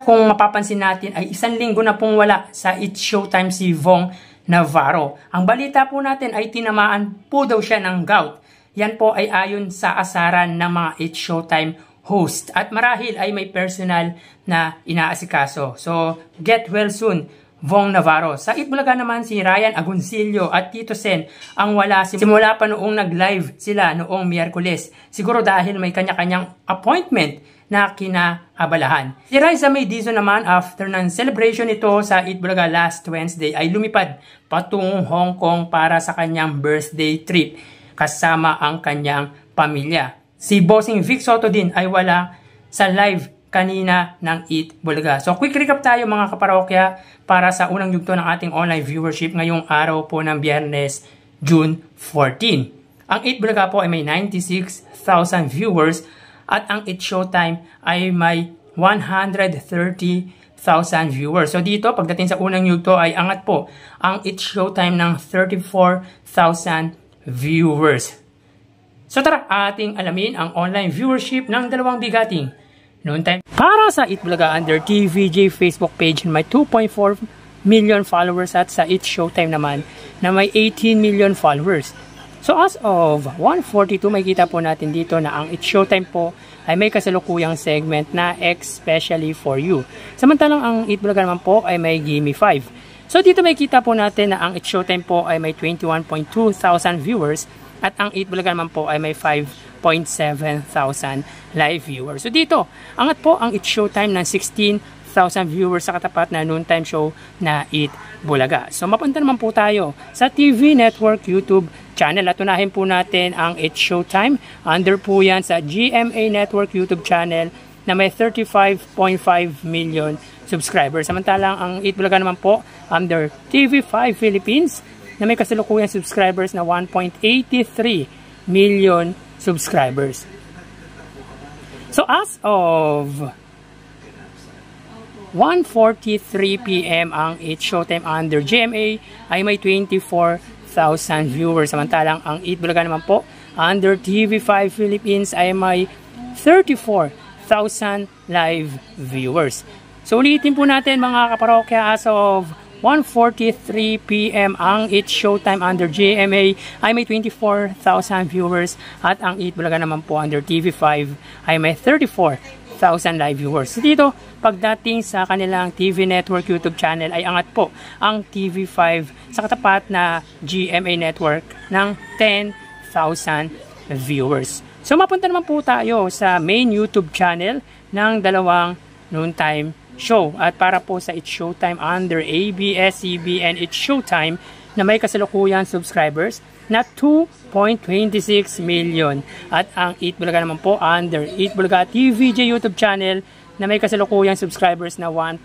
kung mapapansin natin ay 1 linggo na pong wala sa It's Showtime si Vong Navarro. Ang balita po natin ay tinamaan po daw siya ng gout. Yan po ay ayon sa asaran ng mga It's Showtime host. At marahil ay may personal na inaasikaso. So, get well soon, Vong Navarro. Sa Itbulaga naman si Ryan Agoncillo at Tito Sen ang wala simula pa noong nag-live sila noong Miyerkules. Siguro dahil may kanya-kanyang appointment na kinaabalahan. Si Raisa May Dizon naman, after ng celebration nito sa Itbulaga last Wednesday, ay lumipad patungong Hong Kong para sa kanyang birthday trip kasama ang kanyang pamilya. Si Bossing Vic Soto din ay wala sa live kanina ng Itbulaga. So quick recap tayo mga kaparokya para sa unang yugto ng ating online viewership ngayong araw po ng Biyernes, June 14. Ang Itbulaga po ay may 96,000 viewers at ang It's Showtime ay may 130,000 viewers. So dito, pagdating sa unang yugto ay angat po ang It's Showtime ng 34,000 viewers. So tara, ating alamin ang online viewership ng dalawang bigating noon time. Para sa Itbulaga under TVJ Facebook page may 2.4 million followers at sa It's Showtime naman na may 18 million followers. So as of 1:42 may kita po natin dito na ang It's Showtime po ay may kasalukuyang segment na especially for you. Samantalang ang Itbulaga naman po ay may Gimme 5. So dito may kita po natin na ang It's Showtime po ay may 21.2 thousand viewers at ang Itbulaga naman po ay may 5.7 thousand live viewers. So dito, angat po ang It's Showtime ng 16,000 viewers sa katapat na noontime show na Itbulaga. So mapunta naman po tayo sa TV Network YouTube channel at unahin po natin ang It's Showtime. Under po yan sa GMA Network YouTube channel na may 35.5 million subscribers. Samantalang ang Itbulaga naman po under TV5 Philippines na may kasalukuyang subscribers na 1.83 million subscribers. So as of 1:43 PM ang It's Showtime under GMA ay may 24,000 viewers. Samantalang ang Itbulaga naman po under TV5 Philippines ay may 34,000 live viewers. So ulitin po natin mga kaparokya, as of 1:43 PM ang It's Showtime under GMA ay may 24,000 viewers at ang Itbulaga naman po under TV5 ay may 34,000 live viewers. Dito, pagdating sa kanilang TV Network YouTube channel ay angat po ang TV5 sa katapat na GMA Network ng 10,000 viewers. So mapunta naman po tayo sa main YouTube channel ng dalawang noontime show. At para po sa It's Showtime under ABS-CBN It's Showtime na may kasalukuyang subscribers na 2.26 million. At ang Itbulaga naman po under Itbulaga TVJ YouTube channel na may kasalukuyang subscribers na 1.02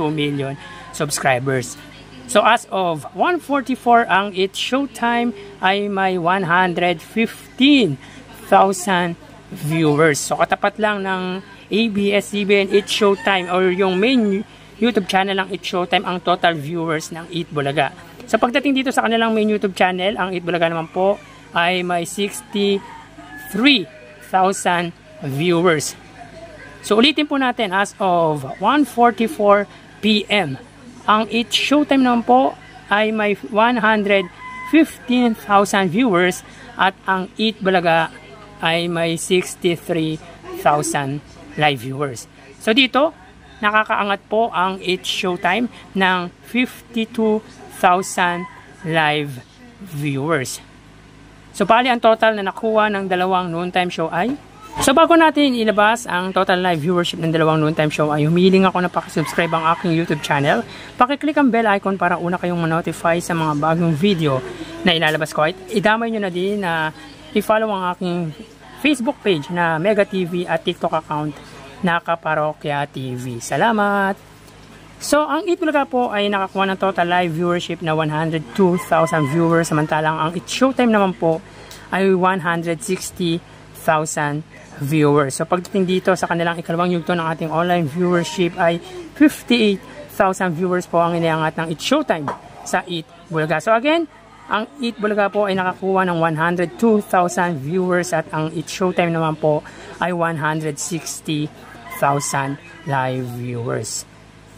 million subscribers. So as of 1:44 ang It's Showtime ay may 115,000 viewers. So katapat lang ng ABS-CBN It's Showtime or yung main YouTube channel ng It's Showtime ang total viewers ng Itbulaga. So pagdating dito sa kanilang main YouTube channel, ang Itbulaga naman po ay may 63,000 viewers. So ulitin po natin, as of 1:44 PM, ang It's Showtime naman po ay may 115,000 viewers at ang Itbulaga ay may 63,000 live viewers. So dito, nakakaangat po ang It's Showtime ng 52,000 live viewers. So bali ang total na nakuha ng dalawang noontime show ay, so bago natin ilabas ang total live viewership ng dalawang noontime show ay humiling ako na pakisubscribe ang aking YouTube channel. Pakiclick ang bell icon para una kayong ma-notify sa mga bagong video na ilalabas ko. At idamay nyo na din na i-follow ang aking Facebook page na Mega TV at TikTok account na Kaparokya TV. Salamat! So, ang Itbulaga po ay nakakuha ng total live viewership na 102,000 viewers. Samantalang ang It's Showtime naman po ay 160,000 viewers. So, pagdating dito sa kanilang ikalawang yugto ng ating online viewership ay 58,000 viewers po ang iniangat ng It's Showtime sa Itbulaga. So, again, ang Itbulaga po ay nakakuha ng 102,000 viewers at ang It's Showtime naman po ay 160,000 live viewers.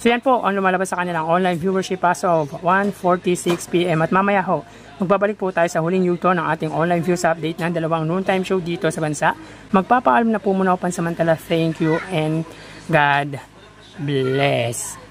So yan po ang lumalabas sa kanilang online viewership as of 1:46 PM. At mamaya ho, magbabalik po tayo sa huling yugto ng ating online views update ng dalawang noontime show dito sa bansa. Magpapaalam na po muna ako pansamantala. Thank you and God bless.